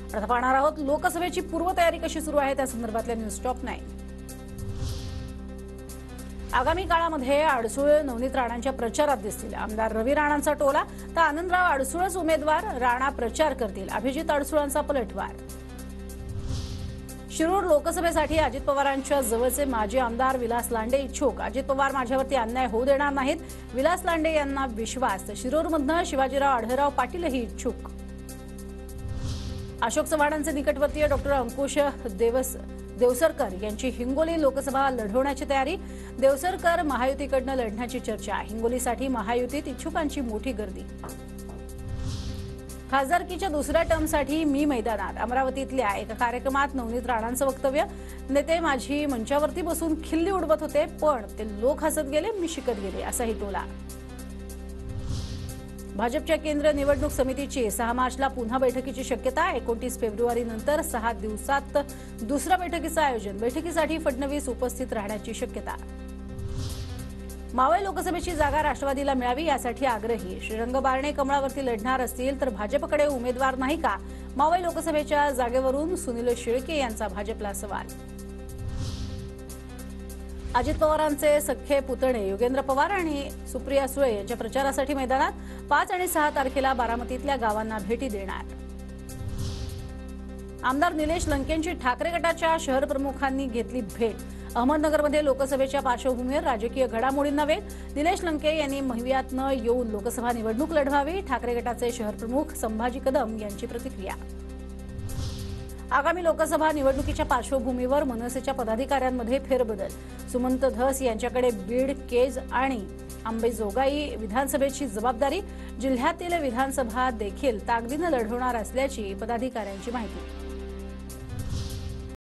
आता पाहणार आहोत लोकसभेची पूर्वतयारी कशी सुरू आहे त्या संदर्भातल्या न्यूज टॉप 9। आगामी काळामध्ये अडसूळ नवनीत राणांच्या प्रचारात दिसतील। आमदार रवी राणांचा टोला तर आनंदराव अडसूळच उमेदवार, राणा प्रचार करतील। अभिजित अडसूळांचा पलटवार। शिरूर लोकसभेसाठी अजित पवारांच्या जवळचे माजी आमदार विलास लांडे इच्छुक। अजित पवार माझ्यावरती अन्याय होऊ देणार नाहीत, विलास लांडे यांना विश्वास। शिरूरमधून शिवाजीराव आढळराव पाटीलही इच्छुक। अशोक चव्हाणांचे निकटवर्तीय डॉक्टर अंकुश देवसरकर यांची हिंगोली लोकसभा लढवण्याची तयारी। देवसरकर महायुतीकडून लढण्याची चर्चा। हिंगोलीसाठी महायुतीत इच्छुकांची मोठी गर्दी। खासदारकीच्या दुसऱ्या टर्मसाठी मी मैदानात। अमरावतीतल्या एका कार्यक्रमात नवनीत राणांचं वक्तव्य। नेते माझी मंचावरती बसून खिल्ली उडवत होते, पण ते लोक हसत गेले, मी शिकत गेले, असाही टोला। भाजपच्या केंद्रीय निवडणूक समितीची 6 मार्चला पुन्हा बैठकीची शक्यता। 29 फेब्रुवारी नंतर 6 दिवसात दुसऱ्या बैठकीचं आयोजन। बैठकीसाठी फडणवीस उपस्थित राहण्याची शक्यता। मावळ लोकसभेची जागा राष्ट्रवादीला मिळावी यासाठी आग्रही। श्रीरंग बारणे कमळावरती लढणार असतील तर भाजपकडे उमेदवार नाही का? मावळ लोकसभेच्या जागेवरून सुनील शेळके यांचा भाजपला सवाल। अजित पवारांचे सख्खे पुतणे योगेंद्र पवार आणि सुप्रिया सुळे यांच्या प्रचारासाठी मैदानात। 5 आणि 6 तारखेला बारामतीतल्या गावांना भेटी देणार। आमदार निलेश लंकेंची ठाकरे गटाच्या शहर प्रमुखांनी घेतली भेट। अहमदनगरमध्ये लोकसभेच्या पार्श्वभूमीवर राजकीय घडामोडींना वेग। निलेश लंके यांनी महिव्यातनं येऊन लोकसभा निवडणूक लढवावी। ठाकरे गटाचे शहर प्रमुख संभाजी कदम यांची प्रतिक्रिया। आगामी लोकसभा निवडणुकीच्या पार्श्वभूमीवर मनसेच्या पदाधिकाऱ्यांमध्ये फेरबदल। सुमंत धस यांच्याकडे बीड, केज आणि अंबेजोगाई विधानसभेची जबाबदारी। जिल्ह्यातील विधानसभा देखील ताकदीने लढवणार असल्याची पदाधिकाऱ्यांची माहिती।